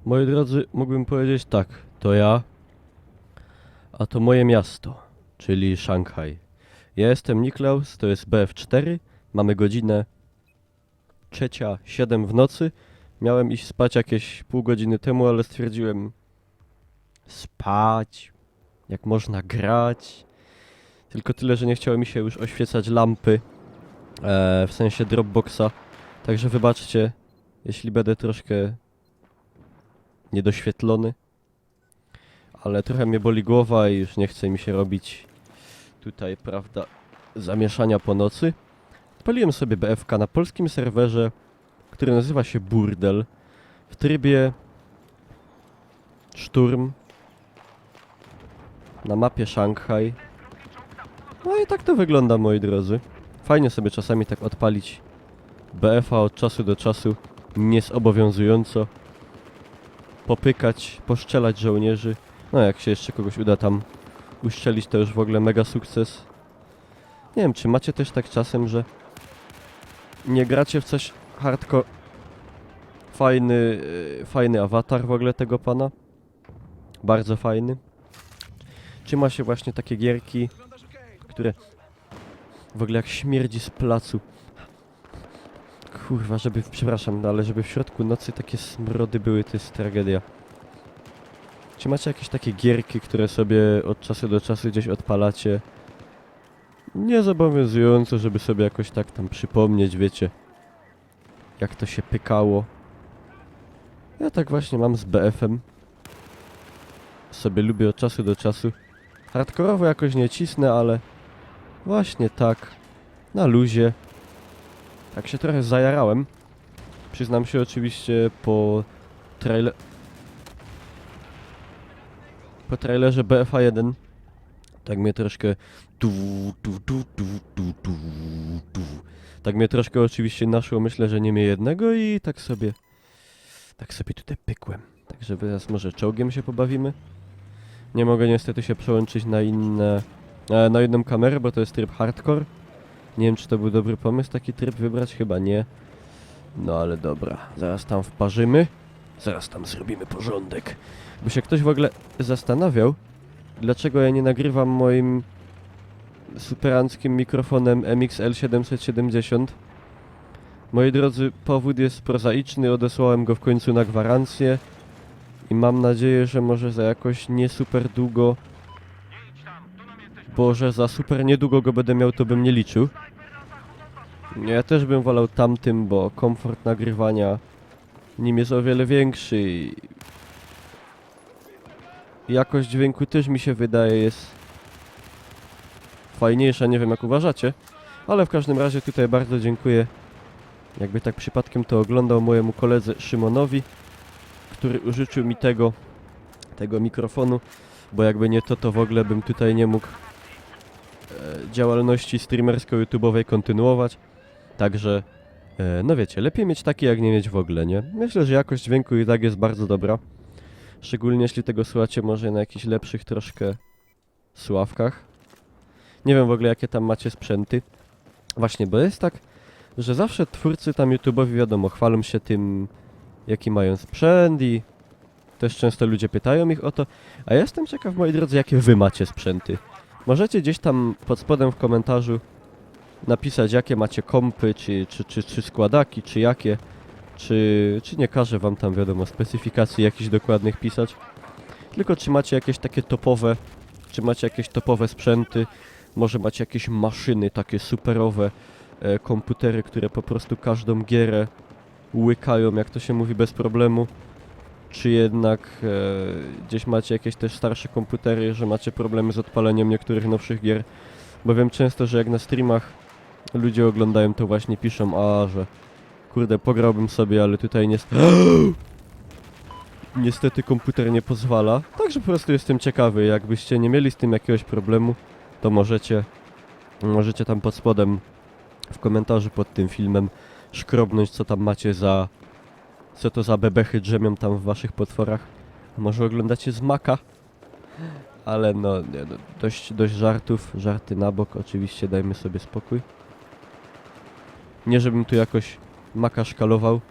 Moi drodzy, mógłbym powiedzieć tak, to ja, a to moje miasto, czyli Szanghaj. Ja jestem Niklaus, to jest BF4, mamy godzinę 3:07 w nocy. Miałem iść spać jakieś pół godziny temu, ale stwierdziłem spać, jak można grać. Tylko tyle, że nie chciało mi się już oświecać lampy, w sensie Dropboxa. Także wybaczcie, jeśli będę troszkę niedoświetlony. Ale trochę mnie boli głowa i już nie chce mi się robić tutaj, prawda, zamieszania po nocy. Odpaliłem sobie BFK na polskim serwerze, który nazywa się Burdel, w trybie Szturm, na mapie Szanghaj. No i tak to wygląda, moi drodzy. Fajnie sobie czasami tak odpalić BF-a od czasu do czasu, niezobowiązująco. Popykać, poszczelać żołnierzy. No jak się jeszcze kogoś uda tam uszczelić, to już w ogóle mega sukces. Nie wiem, czy macie też tak czasem, że nie gracie w coś hardcore. Fajny awatar w ogóle tego pana. Bardzo fajny. Czy ma się właśnie takie gierki, które w ogóle jak śmierdzi z placu. Kurwa, przepraszam, no ale żeby w środku nocy takie smrody były, to jest tragedia. Czy macie jakieś takie gierki, które sobie od czasu do czasu gdzieś odpalacie? Niezobowiązująco, żeby sobie jakoś tak tam przypomnieć, wiecie, jak to się pykało. Ja tak właśnie mam z BF-em. Sobie lubię od czasu do czasu. Hardkorowo jakoś nie cisnę, ale właśnie tak, na luzie. Tak się trochę zajarałem. Przyznam się oczywiście po trailerze BFA 1. Tak mnie troszkę tak mnie troszkę oczywiście naszło, myślę, że nie mnie jednego i tak sobie tutaj pykłem. Także teraz może czołgiem się pobawimy. Nie mogę niestety się przełączyć na jedną kamerę, bo to jest tryb hardcore. Nie wiem, czy to był dobry pomysł taki tryb wybrać, chyba nie. No ale dobra, zaraz tam wparzymy. Zaraz tam zrobimy porządek. By się ktoś w ogóle zastanawiał, dlaczego ja nie nagrywam moim superanckim mikrofonem MXL770. Moi drodzy, powód jest prozaiczny, odesłałem go w końcu na gwarancję i mam nadzieję, że może za jakoś nie super długo, bo że za super niedługo go będę miał, to bym nie liczył. Ja też bym wolał tamtym, bo komfort nagrywania nim jest o wiele większy i jakość dźwięku też mi się wydaje jest fajniejsza, nie wiem jak uważacie, ale w każdym razie tutaj bardzo dziękuję, jakby tak przypadkiem to oglądał, mojemu koledze Szymonowi, który użyczył mi tego mikrofonu, bo jakby nie to w ogóle bym tutaj nie mógł działalności streamersko-youtubowej kontynuować. Także, no wiecie, lepiej mieć taki, jak nie mieć w ogóle, nie? Myślę, że jakość dźwięku i tak jest bardzo dobra. Szczególnie jeśli tego słuchacie może na jakichś lepszych troszkę słuchawkach. Nie wiem w ogóle, jakie tam macie sprzęty. Właśnie, bo jest tak, że zawsze twórcy tam YouTube'owi, wiadomo, chwalą się tym, jaki mają sprzęt i też często ludzie pytają ich o to. A ja jestem ciekaw, moi drodzy, jakie wy macie sprzęty. Możecie gdzieś tam pod spodem w komentarzu napisać, jakie macie kompy, czy składaki, czy jakie. Czy nie każę wam tam, wiadomo, specyfikacji jakichś dokładnych pisać. Tylko czy macie jakieś takie topowe, czy macie jakieś topowe sprzęty. Może macie jakieś maszyny takie superowe, komputery, które po prostu każdą gierę łykają, jak to się mówi, bez problemu. Czy jednak gdzieś macie jakieś też starsze komputery, że macie problemy z odpaleniem niektórych nowszych gier. Bo wiem często, że jak na streamach ludzie oglądają, to właśnie piszą, że kurde, pograłbym sobie, ale tutaj niestety komputer nie pozwala. Także po prostu jestem ciekawy, jakbyście nie mieli z tym jakiegoś problemu, to możecie tam pod spodem w komentarzu pod tym filmem szkrobnąć, co tam macie co to za bebechy drzemią tam w waszych potworach. Może oglądacie z Maca? Ale no, nie, no dość żartów, żarty na bok, oczywiście dajmy sobie spokój. Nie żebym tu jakoś Maca szkalował,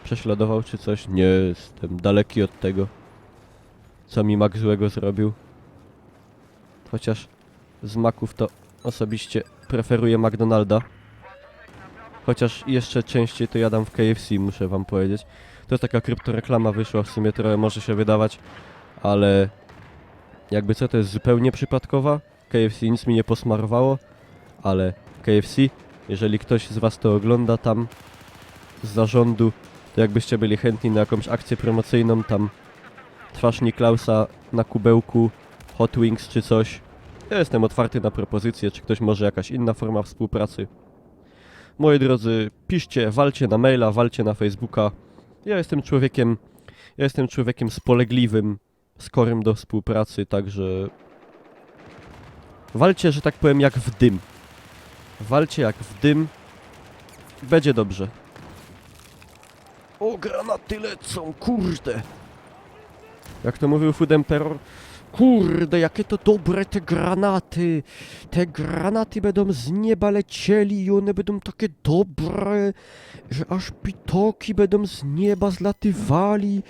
prześladował czy coś. Nie, jestem daleki od tego, co mi Mac złego zrobił. Chociaż z Maców to osobiście preferuję McDonalda. Chociaż jeszcze częściej to jadam w KFC, muszę wam powiedzieć. To jest taka kryptoreklama wyszła, w sumie trochę może się wydawać, ale jakby co, to jest zupełnie przypadkowa. KFC nic mi nie posmarowało, ale KFC, jeżeli ktoś z was to ogląda tam z zarządu, to jakbyście byli chętni na jakąś akcję promocyjną, tam twarz Niklausa na kubełku, Hot Wings czy coś. Ja jestem otwarty na propozycje, czy ktoś może jakaś inna forma współpracy. Moi drodzy, piszcie, walcie na maila, walcie na Facebooka. Ja jestem człowiekiem spolegliwym, skorym do współpracy, także walcie, że tak powiem, jak w dym. Walcie jak w dym. Będzie dobrze. O, granaty lecą, kurde. Jak to mówił Food Emperor? Kurde, jakie to dobre te granaty. Te granaty będą z nieba lecieli i one będą takie dobre, że aż pitoki będą z nieba zlatywali.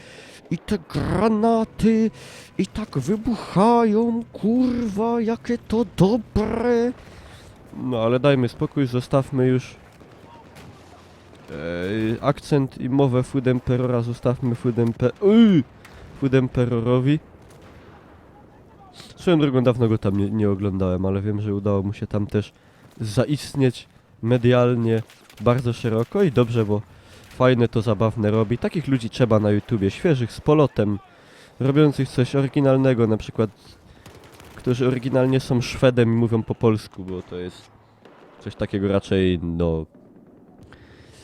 I te granaty i tak wybuchają, kurwa, jakie to dobre. No ale dajmy spokój, zostawmy już akcent i mowę Food Emperora, zostawmy Food Emperorowi. Swoją drogą dawno go tam nie oglądałem, ale wiem, że udało mu się tam też zaistnieć medialnie bardzo szeroko i dobrze, bo fajne to zabawne robi. Takich ludzi trzeba na YouTubie, świeżych, z polotem, robiących coś oryginalnego, na przykład, którzy oryginalnie są Szwedem i mówią po polsku, bo to jest coś takiego raczej, no...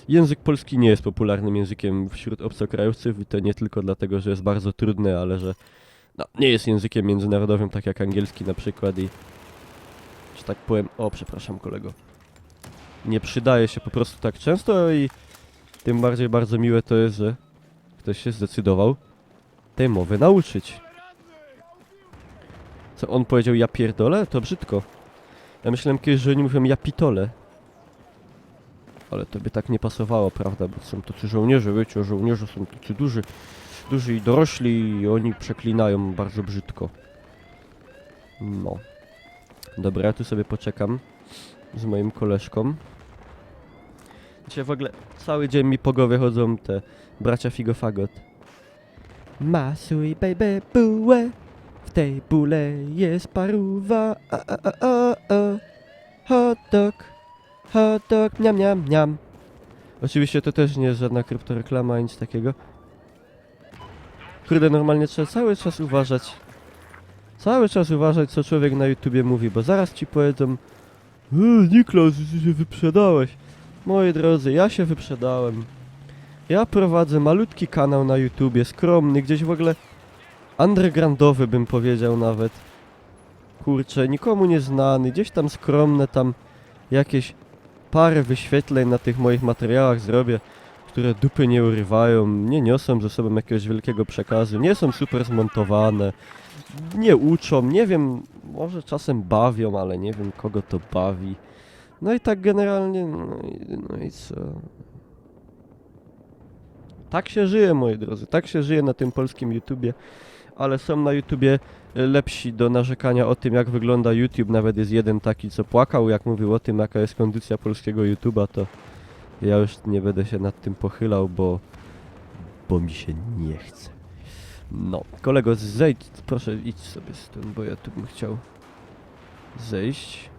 Język polski nie jest popularnym językiem wśród obcokrajowców i to nie tylko dlatego, że jest bardzo trudny, ale że no, nie jest językiem międzynarodowym, tak jak angielski na przykład i, że tak powiem, o przepraszam kolego, nie przydaje się po prostu tak często i tym bardziej bardzo miłe to jest, że ktoś się zdecydował tej mowy nauczyć. Co on powiedział, ja pierdolę? To brzydko. Ja myślałem kiedyś, że oni mówią ja pitole. Ale to by tak nie pasowało, prawda? Bo są tacy żołnierze, wiecie, żołnierze są tacy duży i dorośli i oni przeklinają bardzo brzydko. No. Dobra, ja tu sobie poczekam z moim koleżką. Dzisiaj w ogóle cały dzień mi po głowie chodzą te bracia Figofagot. Masuj baby bułę, w tej bóle jest paruwa, hot dog, miam, miam, miam. Oczywiście to też nie jest żadna kryptoreklama, nic takiego. Kurde, normalnie trzeba cały czas uważać, co człowiek na YouTubie mówi, bo zaraz ci powiedzą Niklaus, ty się wyprzedałeś. Moi drodzy, ja się wyprzedałem. Ja prowadzę malutki kanał na YouTubie, skromny, gdzieś w ogóle undergroundowy bym powiedział nawet. Kurczę, nikomu nieznany, gdzieś tam skromne, tam jakieś parę wyświetleń na tych moich materiałach zrobię, które dupy nie urywają, nie niosą ze sobą jakiegoś wielkiego przekazu, nie są super zmontowane, nie uczą, nie wiem, może czasem bawią, ale nie wiem kogo to bawi. No i tak generalnie, no i co? Tak się żyje, moi drodzy, tak się żyje na tym polskim YouTubie, ale są na YouTubie lepsi do narzekania o tym, jak wygląda YouTube. Nawet jest jeden taki, co płakał, jak mówił o tym, jaka jest kondycja polskiego YouTuba, to ja już nie będę się nad tym pochylał, bo mi się nie chce. No, kolego, zejdź, proszę idź sobie stąd, bo ja tu bym chciał zejść.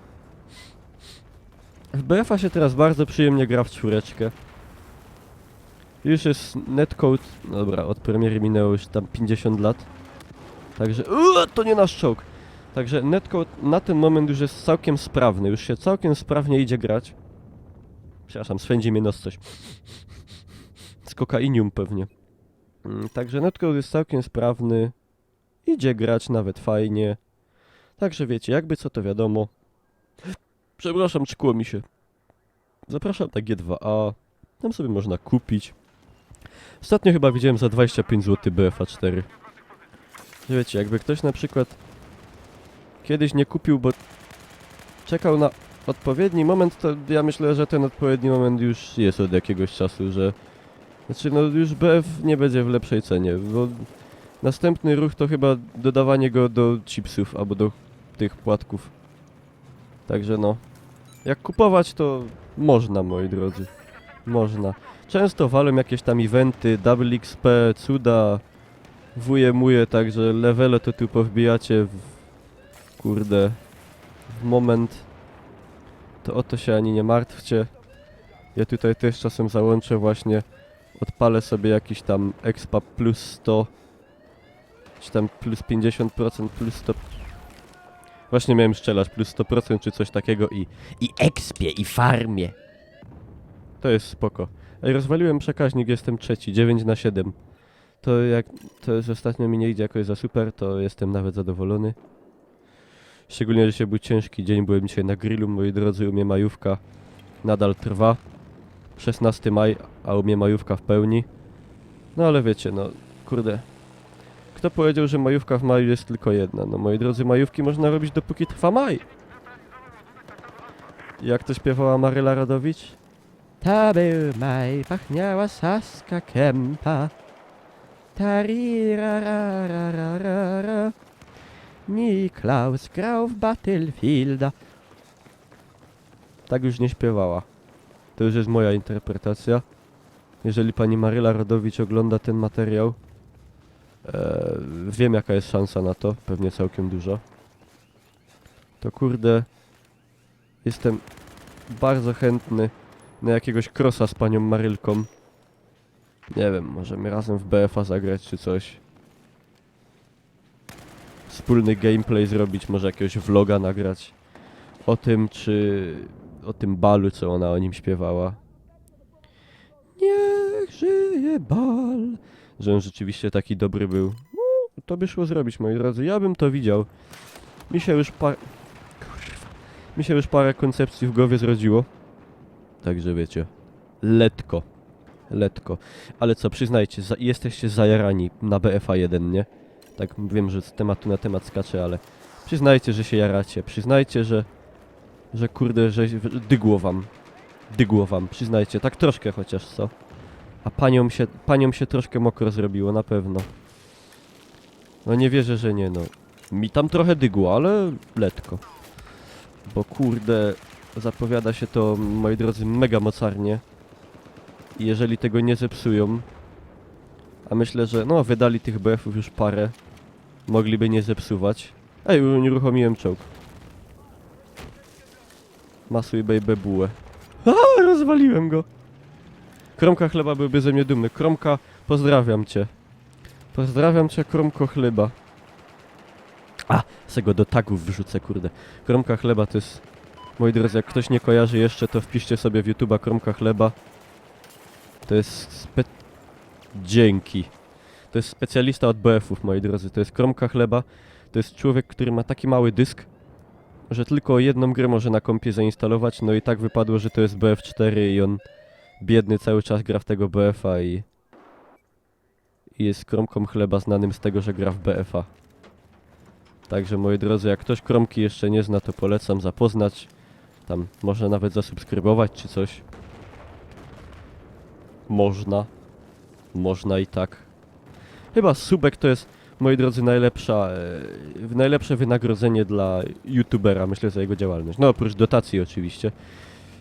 W BF-a się teraz bardzo przyjemnie gra w czwóreczkę. Już jest netcode, dobra, od premiery minęło już tam 50 lat. Także, to nie nasz czołg. Także netcode na ten moment już jest całkiem sprawny, już się całkiem sprawnie idzie grać. Przepraszam, swędzi mnie nos coś. Z kokainium pewnie. Także netcode jest całkiem sprawny. Idzie grać nawet fajnie. Także wiecie, jakby co to wiadomo. Przepraszam, czkło mi się. Zapraszam na G2A. Tam sobie można kupić. Ostatnio chyba widziałem za 25 zł BFA 4. Wiecie, jakby ktoś na przykład kiedyś nie kupił, bo czekał na odpowiedni moment, to ja myślę, że ten odpowiedni moment już jest od jakiegoś czasu, że Znaczy, no już BF nie będzie w lepszej cenie, bo następny ruch to chyba dodawanie go do chipsów albo do tych płatków. Także no, jak kupować to można, moi drodzy. Można. Często walą jakieś tam eventy, double XP, cuda, wuje muje, także levele to tu powbijacie kurde, w moment. To o to się ani nie martwcie. Ja tutaj też czasem załączę właśnie, odpalę sobie jakiś tam expa plus 100, czy tam plus 50%, plus 100. Właśnie miałem strzelać plus 100% czy coś takiego i expie, i farmie. To jest spoko. Ej, rozwaliłem przekaźnik, jestem trzeci, 9/7. To jak to jest ostatnio mi nie idzie jakoś za super, to jestem nawet zadowolony. Szczególnie, że dzisiaj był ciężki dzień, byłem dzisiaj na grillu, moi drodzy, u mnie majówka nadal trwa. 16 maj, a u mnie majówka w pełni. No ale wiecie, no kurde. Kto powiedział, że majówka w maju jest tylko jedna? No moi drodzy, majówki można robić dopóki trwa maj. Jak to śpiewała Maryla Rodowicz? Ta był maj, pachniała Saska Kępa. Tarirarararara. Niklaus grał w Battlefielda. Tak już nie śpiewała. To już jest moja interpretacja. Jeżeli pani Maryla Rodowicz ogląda ten materiał, wiem jaka jest szansa na to, pewnie całkiem dużo. To kurde, jestem bardzo chętny na jakiegoś crossa z panią Marylką. Nie wiem, możemy razem w BF-a zagrać czy coś. Wspólny gameplay zrobić, może jakiegoś vloga nagrać. O tym, czy... o tym balu, co ona o nim śpiewała. Niech żyje bal. Że on rzeczywiście taki dobry był. To by szło zrobić, moi drodzy. Ja bym to widział. Mi się już parę koncepcji w głowie zrodziło. Także wiecie. Letko. Letko. Ale co, przyznajcie, jesteście zajarani na BFA 1, nie? Tak wiem, że z tematu na temat skaczę, ale przyznajcie, że się jaracie. Przyznajcie, że kurde, że dygło wam. Dygło wam, przyznajcie. Tak troszkę chociaż, co? A paniom się troszkę mokro zrobiło, na pewno. No nie wierzę, że nie, no. Mi tam trochę dygło, ale letko. Bo kurde, zapowiada się to, moi drodzy, mega mocarnie. I jeżeli tego nie zepsują, a myślę, że no wydali tych BF-ów już parę, mogliby nie zepsuwać. Ej, uruchomiłem czołg. Masuj baby bułę. A, rozwaliłem go. Kromka chleba byłby ze mnie dumny. Kromka, pozdrawiam cię. Pozdrawiam cię, Kromko chleba. A, z tego do tagów wrzucę, kurde. Kromka chleba to jest... Moi drodzy, jak ktoś nie kojarzy jeszcze, to wpiszcie sobie w YouTube'a Kromka chleba. To jest Dzięki. To jest specjalista od BF-ów, moi drodzy. To jest Kromka chleba. To jest człowiek, który ma taki mały dysk, że tylko jedną grę może na kompie zainstalować. No i tak wypadło, że to jest BF4 i on biedny cały czas gra w tego BF-a i jest Kromką chleba znanym z tego, że gra w BF-a. Także moi drodzy, jak ktoś Kromki jeszcze nie zna, to polecam zapoznać. Tam można nawet zasubskrybować czy coś. Można. Można i tak. Chyba subek to jest, moi drodzy, najlepsze wynagrodzenie dla youtubera, myślę, za jego działalność. No oprócz dotacji oczywiście.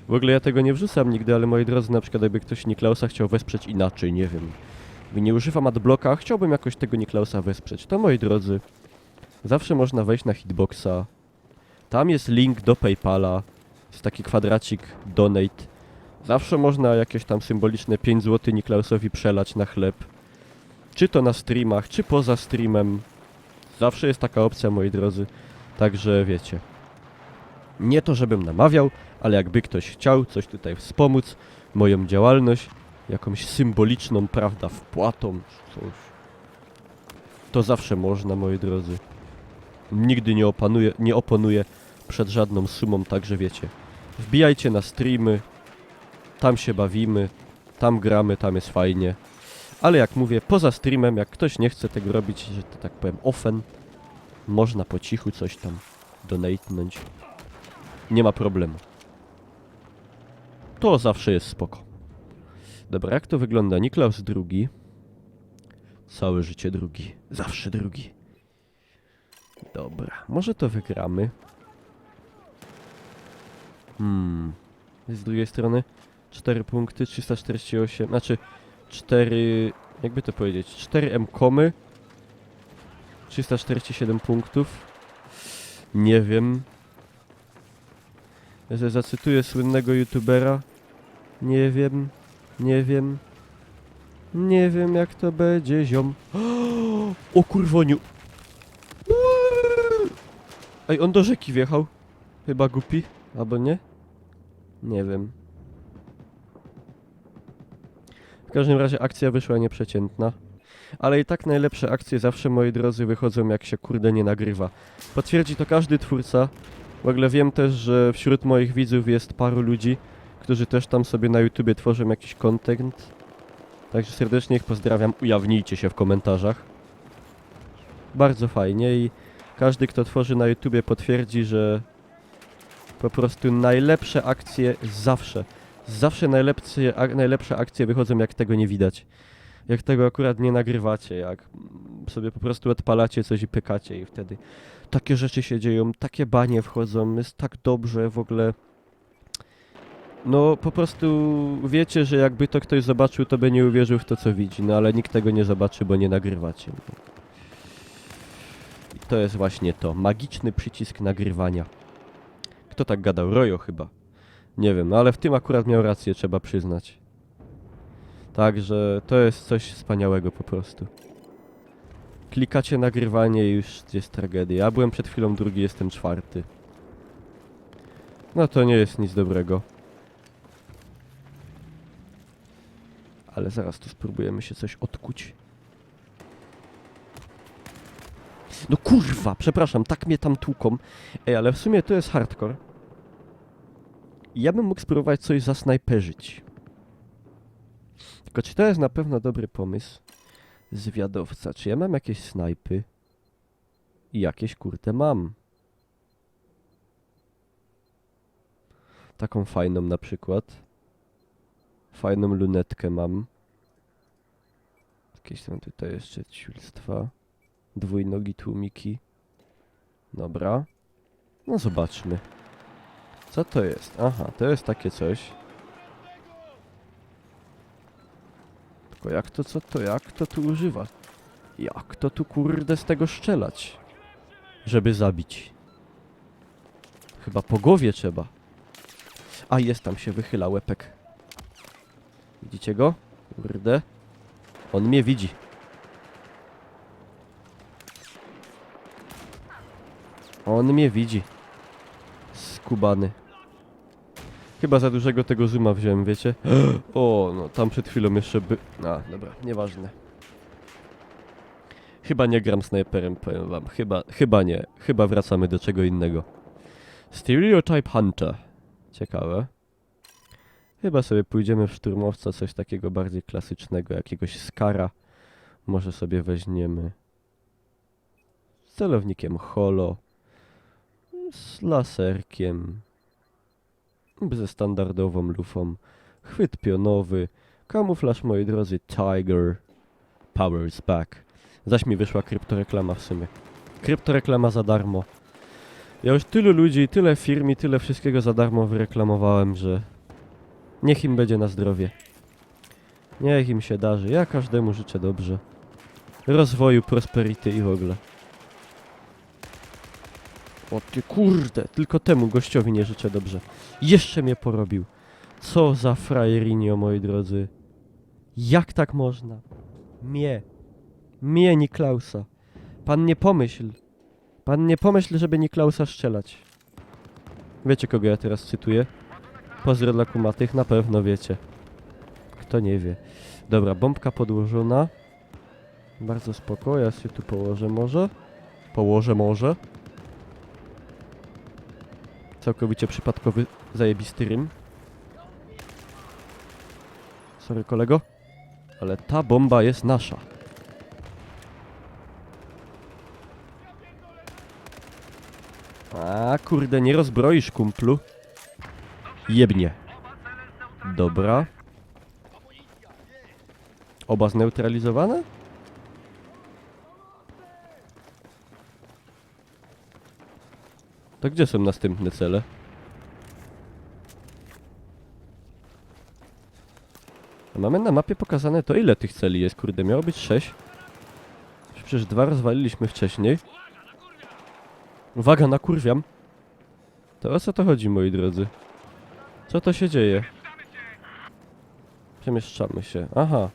W ogóle ja tego nie wrzucam nigdy, ale moi drodzy, na przykład jakby ktoś Niklausa chciał wesprzeć inaczej, nie wiem. Nie używam adblocka, a chciałbym jakoś tego Niklausa wesprzeć. To moi drodzy, zawsze można wejść na Hitboxa. Tam jest link do PayPala. Jest taki kwadracik donate. Zawsze można jakieś tam symboliczne 5 zł Niklausowi przelać na chleb. Czy to na streamach, czy poza streamem. Zawsze jest taka opcja, moi drodzy. Także wiecie. Nie to, żebym namawiał, ale jakby ktoś chciał coś tutaj wspomóc, moją działalność, jakąś symboliczną, prawda, wpłatą, coś, to zawsze można, moi drodzy. Nigdy nie oponuję przed żadną sumą, także wiecie. Wbijajcie na streamy, tam się bawimy, tam gramy, tam jest fajnie. Ale jak mówię, poza streamem, jak ktoś nie chce tego robić, że to tak powiem offen, można po cichu coś tam donate'nąć. Nie ma problemu. To zawsze jest spoko. Dobra, jak to wygląda? Niklaus drugi. Całe życie drugi. Zawsze drugi. Dobra, może to wygramy. Z drugiej strony 4 punkty, 348, znaczy 4, jakby to powiedzieć, 4 M-komy, 347 punktów. Nie wiem. Ja zacytuję słynnego youtubera. Nie wiem, nie wiem. Nie wiem jak to będzie, ziom. O kurwoniu. Ej, on do rzeki wjechał. Chyba głupi, albo nie? Nie wiem. W każdym razie akcja wyszła nieprzeciętna. Ale i tak najlepsze akcje zawsze, moi drodzy, wychodzą jak się kurde nie nagrywa. Potwierdzi to każdy twórca. W ogóle wiem też, że wśród moich widzów jest paru ludzi, którzy też tam sobie na YouTubie tworzą jakiś content. Także serdecznie ich pozdrawiam. Ujawnijcie się w komentarzach. Bardzo fajnie i każdy, kto tworzy na YouTubie, potwierdzi, że po prostu najlepsze akcje zawsze najlepsze akcje wychodzą, jak tego nie widać. Jak tego akurat nie nagrywacie, jak sobie po prostu odpalacie coś i pykacie i wtedy takie rzeczy się dzieją, takie banie wchodzą, jest tak dobrze w ogóle. No po prostu wiecie, że jakby to ktoś zobaczył, to by nie uwierzył w to, co widzi, no ale nikt tego nie zobaczy, bo nie nagrywacie. I to jest właśnie to, magiczny przycisk nagrywania. Kto tak gadał? Rojo chyba. Nie wiem, no ale w tym akurat miał rację, trzeba przyznać. Także to jest coś wspaniałego po prostu. Klikacie nagrywanie i już jest tragedia. Ja byłem przed chwilą drugi, jestem czwarty. No to nie jest nic dobrego. Ale zaraz tu spróbujemy się coś odkuć. No kurwa, przepraszam, tak mnie tam tłuką. Ej, ale w sumie to jest hardcore. Ja bym mógł spróbować coś zasnajperzyć. Tylko czy to jest na pewno dobry pomysł? Zwiadowca. Czy ja mam jakieś snajpy? I jakieś kurde mam. Taką fajną na przykład. Fajną lunetkę mam. Jakieś tam tutaj jeszcze ciulstwa. Dwójnogi tłumiki. Dobra. No zobaczmy. Co to jest? Aha, to jest takie coś. Tylko jak to, co to, jak to tu używa? Jak to tu kurde z tego strzelać? Żeby zabić. Chyba po głowie trzeba. A jest, tam się wychyla łepek. Widzicie go? Kurde. On mnie widzi. On mnie widzi. Skubany. Chyba za dużego tego zooma wziąłem, wiecie? O, no tam przed chwilą jeszcze by... A, dobra, nieważne. Chyba nie gram snajperem, powiem wam. Chyba nie. Chyba wracamy do czego innego. Stereotype Hunter. Ciekawe. Chyba sobie pójdziemy w szturmowca, coś takiego bardziej klasycznego, jakiegoś skara. Może sobie weźmiemy. Z celownikiem holo. Z laserkiem. Ze standardową lufą. Chwyt pionowy. Kamuflaż, moi drodzy, Tiger. Powers back. Zaś mi wyszła kryptoreklama w sumie. Kryptoreklama za darmo. Ja już tylu ludzi, tyle firm i tyle wszystkiego za darmo wyreklamowałem, że... Niech im będzie na zdrowie. Niech im się darzy. Ja każdemu życzę dobrze. Rozwoju, prosperity i w ogóle. O ty kurde, tylko temu gościowi nie życzę dobrze. Jeszcze mnie porobił. Co za frajerinio, moi drodzy. Jak tak można? Mnie Niklausa. Pan nie pomyśl. Pan nie pomyśl, żeby Niklausa strzelać. Wiecie, kogo ja teraz cytuję? Pozdro dla kumatych, na pewno wiecie. Kto nie wie. Dobra, bombka podłożona. Bardzo spoko, ja się tu położę może. Może. Całkowicie przypadkowy, zajebisty rym. Sorry, kolego. Ale ta bomba jest nasza. A kurde, nie rozbroisz, kumplu. Jebnie. Dobra. Oba zneutralizowane? To gdzie są następne cele? A mamy na mapie pokazane to, ile tych celi jest. Kurde, miało być 6. Przecież 2 rozwaliliśmy wcześniej. Uwaga, nakurwiam. To o co to chodzi, moi drodzy? Co to się dzieje? Przemieszczamy się. Aha.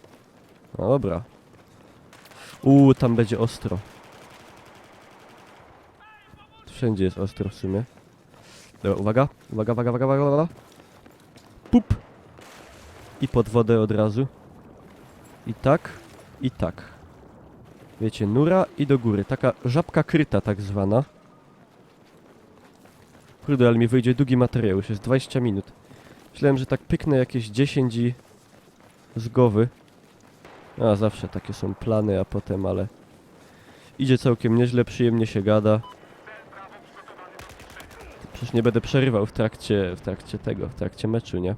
No dobra. Tam będzie ostro. Wszędzie jest ostro w sumie. Dobra, uwaga. Uwaga, uwaga, uwaga, uwaga, uwaga. Pup. I pod wodę od razu. I tak. I tak. Wiecie, nura i do góry. Taka żabka kryta tak zwana. Kurde, ale mi wyjdzie długi materiał. Już jest 20 minut. Myślałem, że tak pyknę jakieś 10 i... z głowy. A, zawsze takie są plany, a potem, ale... idzie całkiem nieźle, przyjemnie się gada. Przecież nie będę przerywał w trakcie meczu, nie?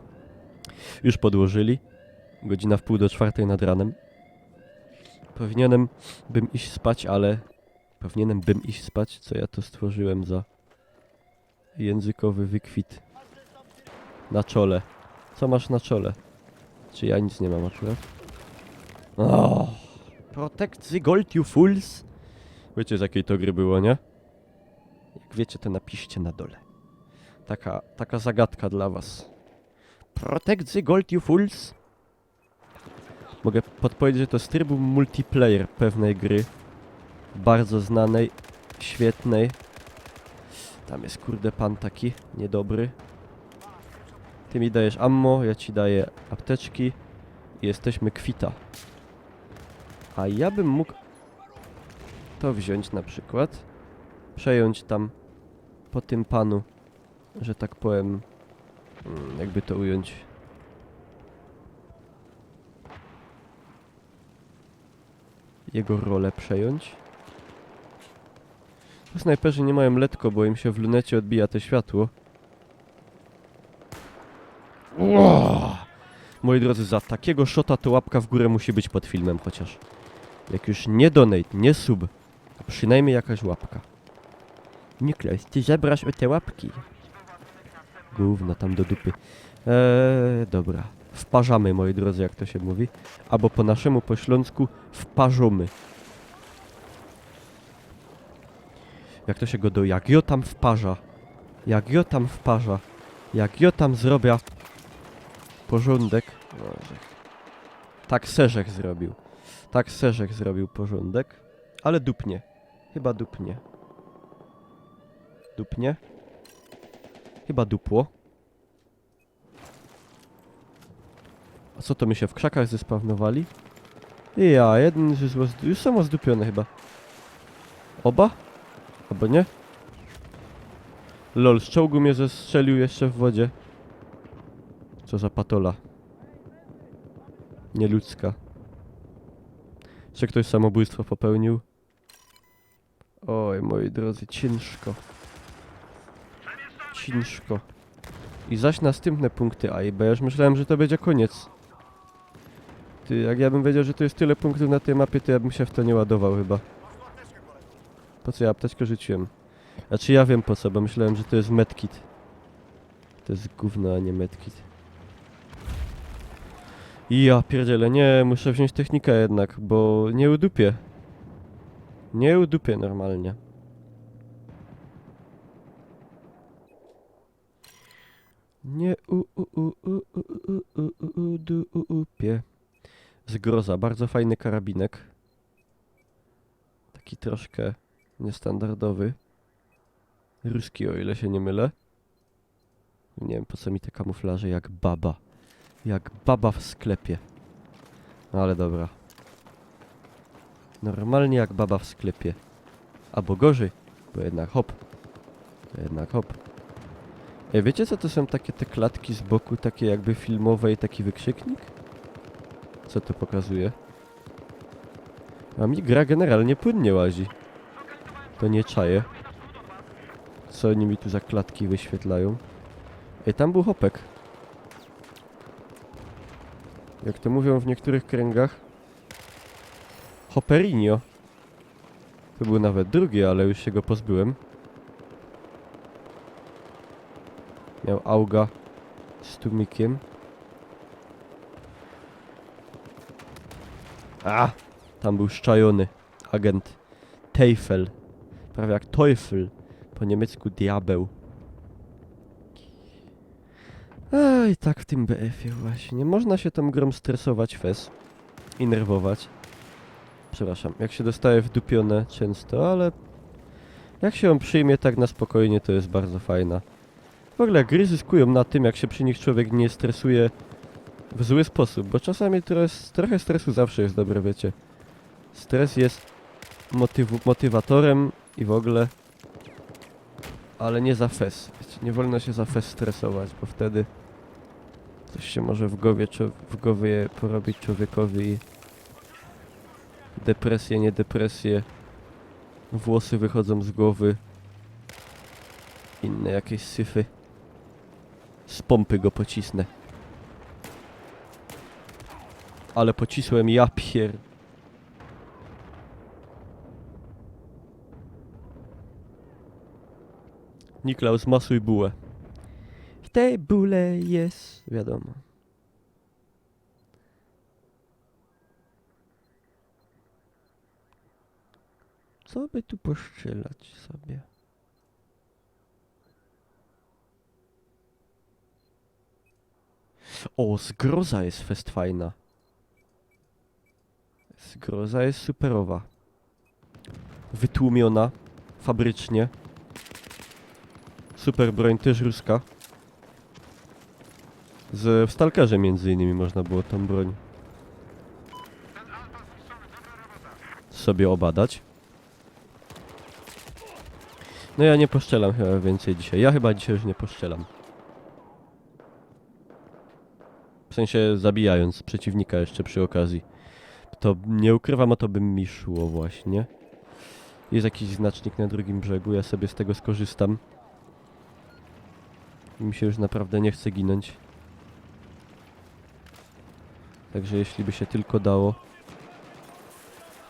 Już podłożyli. Godzina 3:30 nad ranem. Powinienem bym iść spać, ale... co ja to stworzyłem za... językowy wykwit. Na czole. Co masz na czole? Czy ja nic nie mam akurat? Oh, protect the gold, you fools! Wiecie, z jakiej to gry było, nie? Jak wiecie, to napiszcie na dole. Taka zagadka dla was. Protect the gold, you fools! Mogę podpowiedzieć, że to z trybu multiplayer pewnej gry. Bardzo znanej, świetnej. Tam jest, kurde, pan taki niedobry. Ty mi dajesz ammo, ja ci daję apteczki. I jesteśmy kwita. A ja bym mógł to wziąć na przykład. Przejąć tam po tym panu, że tak powiem, jakby to ująć. Jego rolę przejąć. Snajperzy nie mają letko, bo im się w lunecie odbija to światło. Moi drodzy, za takiego shota to łapka w górę musi być pod filmem chociaż. Jak już nie donate, nie sub, to przynajmniej jakaś łapka. Niklas, ty zabrasz o te łapki. Gówno tam do dupy. Dobra. Wparzamy, moi drodzy, jak to się mówi. Albo po naszemu, po śląsku, wparzamy. Jak to się go do... jak jo tam wparza. Jak jo tam wparza. Jak jo tam zrobię porządek. Może. Tak Serzech zrobił. Tak Serzech zrobił porządek. Ale dupnie. Chyba dupnie. Dupnie? Chyba dupło. A co to, my się w krzakach zespawnowali? Ja, jeden już są ozdupione chyba. Oba? Albo nie? Lol, z czołgu mnie zestrzelił jeszcze w wodzie. Co za patola. Nieludzka. Czy ktoś samobójstwo popełnił? Oj, moi drodzy, ciężko. Ciężko. I zaś następne punkty A i B. Ja już myślałem, że to będzie koniec. Ty, jak ja bym wiedział, że to jest tyle punktów na tej mapie, to ja bym się w to nie ładował chyba. Po co ja apteczkę rzuciłem? Znaczy ja wiem po co, bo myślałem, że to jest medkit. To jest gówno, a nie medkit. Ja pierdzielę, nie, muszę wziąć technikę jednak, bo nie udupię. Nie udupię normalnie. Nie udupię. Zgroza, bardzo fajny karabinek. Taki troszkę niestandardowy. Ruski, o ile się nie mylę. Nie wiem po co mi te kamuflaże, jak baba. Jak baba w sklepie. No ale dobra. Normalnie jak baba w sklepie. Albo gorzej, bo jednak hop. Jednak hop. Ej, wiecie co to są takie te klatki z boku, takie jakby filmowe i taki wykrzyknik? Co to pokazuje? A mi gra generalnie płynnie łazi. To nie czaję. Co oni mi tu za klatki wyświetlają? Ej, tam był hopek. Jak to mówią w niektórych kręgach, Hopperinho. To był nawet drugi, ale już się go pozbyłem. Miał auga z tłumikiem. A! Tam był szczajony agent Teufel. Prawie jak Teufel. Po niemiecku diabeł. I tak w tym BF-ie właśnie. Można się tą grą stresować fez. I nerwować. Przepraszam, jak się dostaje wdupione często, ale jak się ją przyjmie tak na spokojnie, to jest bardzo fajna. W ogóle gry zyskują na tym, jak się przy nich człowiek nie stresuje w zły sposób, bo czasami trochę stresu zawsze jest dobre, wiecie. Stres jest motywatorem i w ogóle, ale nie za fez. Wiecie, nie wolno się za fez stresować, bo wtedy coś się może w głowie porobić człowiekowi i depresje, nie depresje, włosy wychodzą z głowy, inne jakieś syfy. Z pompy go pocisnę. Ale pocisłem, ja pier... Niklaus, masuj bułę. W tej bóle jest... wiadomo. Co by tu poszczelać sobie? O, zgroza jest fest fajna. Zgroza jest superowa. Wytłumiona. Fabrycznie. Super broń też ruska. W Stalkerze między innymi można było tą broń sobie obadać. No ja nie poszczelam chyba więcej dzisiaj. Ja chyba dzisiaj już nie poszczelam. W sensie zabijając przeciwnika jeszcze przy okazji. To nie ukrywam, a to by mi szło właśnie. Jest jakiś znacznik na drugim brzegu, ja sobie z tego skorzystam. Mi się już naprawdę nie chce ginąć. Także jeśli by się tylko dało,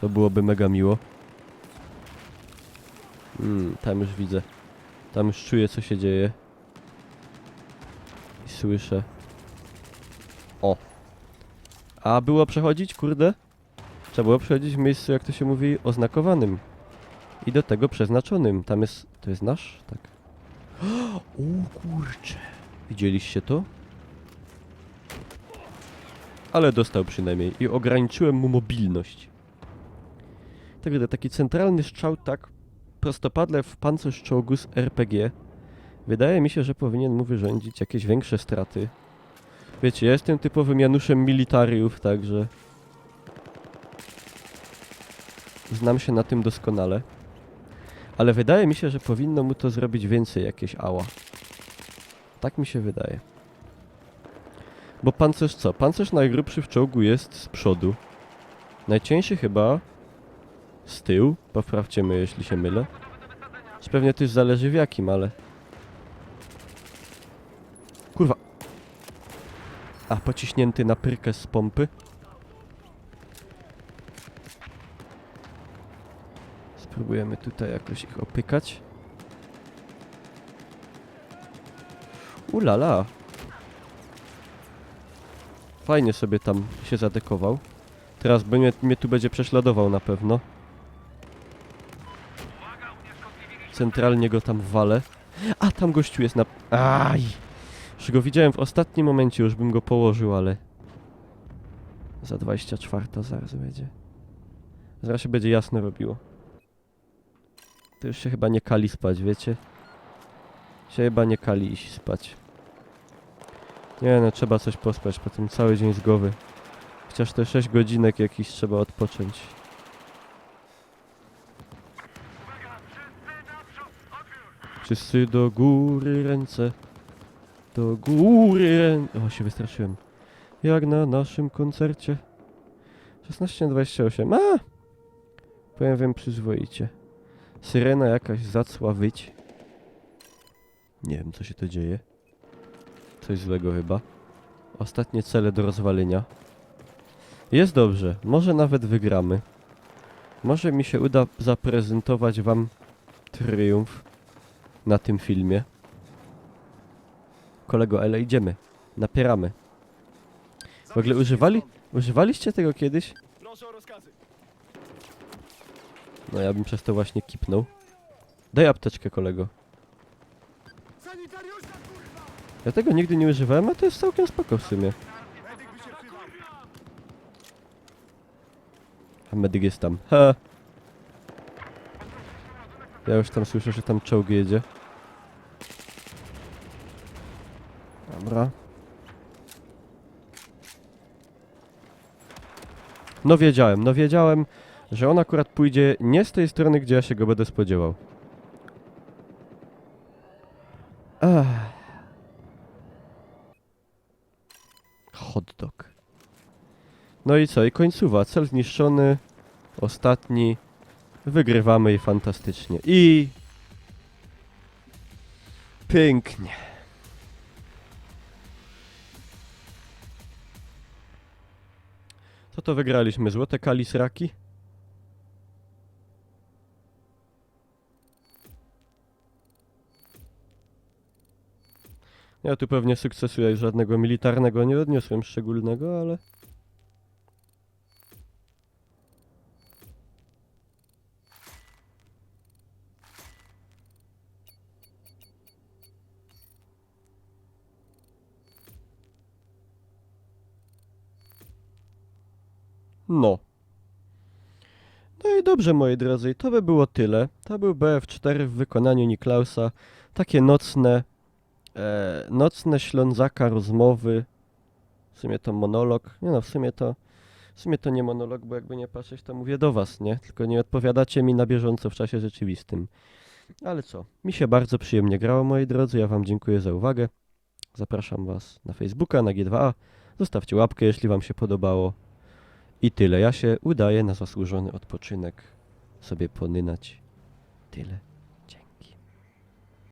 to byłoby mega miło. Tam już widzę. Tam już czuję, co się dzieje. I słyszę. O! A było przechodzić, kurde? Trzeba było przechodzić w miejscu, jak to się mówi, oznakowanym. I do tego przeznaczonym. Tam jest... To jest nasz? Tak. O kurcze. Widzieliście to? Ale dostał przynajmniej. I ograniczyłem mu mobilność. Także taki centralny strzał tak prostopadle w pancerz czołgu z RPG. Wydaje mi się, że powinien mu wyrządzić jakieś większe straty. Wiecie, ja jestem typowym Januszem militariów, także... Znam się na tym doskonale. Ale wydaje mi się, że powinno mu to zrobić więcej jakieś ała. Tak mi się wydaje. Bo pancerz co? Pancerz najgrubszy w czołgu jest z przodu. Najcieńszy chyba z tyłu. Poprawcie mnie, jeśli się mylę. Czy pewnie też zależy w jakim, ale... Kurwa. A, pociśnięty na pyrkę z pompy. Spróbujemy tutaj jakoś ich opykać. Ulala. Fajnie sobie tam się zadekował. Teraz mnie tu będzie prześladował na pewno. Centralnie go tam walę. A, tam gościu jest na... Aj! Już go widziałem w ostatnim momencie, już bym go położył, ale... Za 24 zaraz będzie. Zaraz się będzie jasno robiło. To już się chyba nie kali spać, wiecie? Się chyba nie kali iść spać. Nie no, trzeba coś pospać, potem cały dzień z głowy. Chociaż te 6 godzinek jakiś trzeba odpocząć. Wszyscy do góry ręce. Do góry ręce. O, się wystraszyłem. Jak na naszym koncercie. 16:28. A! Powiem wam przyzwoicie. Syrena jakaś zacła wyć. Nie wiem, co się to dzieje. Coś złego chyba. Ostatnie cele do rozwalenia. Jest dobrze. Może nawet wygramy. Może mi się uda zaprezentować wam triumf na tym filmie. Kolego, ale idziemy. Napieramy. W ogóle używaliście tego kiedyś? Proszę o rozkazy. No ja bym przez to właśnie kipnął. Daj apteczkę, kolego. Sanitariusz na kurwa! Ja tego nigdy nie używałem, a to jest całkiem spoko w sumie. Medyk by się wzywał. A medyk jest tam. Ha! Ja już tam słyszę, że tam czołg jedzie. Dobra. No wiedziałem, że on akurat pójdzie nie z tej strony, gdzie ja się go będę spodziewał. Ach. Hot dog. No i co? I końcowa. Cel zniszczony. Ostatni. Wygrywamy i fantastycznie. I... pięknie. Co to wygraliśmy? Złote kalisraki? Ja tu pewnie sukcesu żadnego militarnego nie odniosłem szczególnego, ale... No. No i dobrze, moi drodzy, to by było tyle. To był BF4 w wykonaniu Niklausa. Takie nocne Ślązaka rozmowy. W sumie to monolog. Nie no, w sumie to nie monolog, bo jakby nie patrzeć, to mówię do was, nie? Tylko nie odpowiadacie mi na bieżąco w czasie rzeczywistym. Ale co? Mi się bardzo przyjemnie grało, moi drodzy. Ja wam dziękuję za uwagę. Zapraszam was na Facebooka, na G2A. Zostawcie łapkę, jeśli wam się podobało. I tyle. Ja się udaję na zasłużony odpoczynek sobie ponynać. Tyle.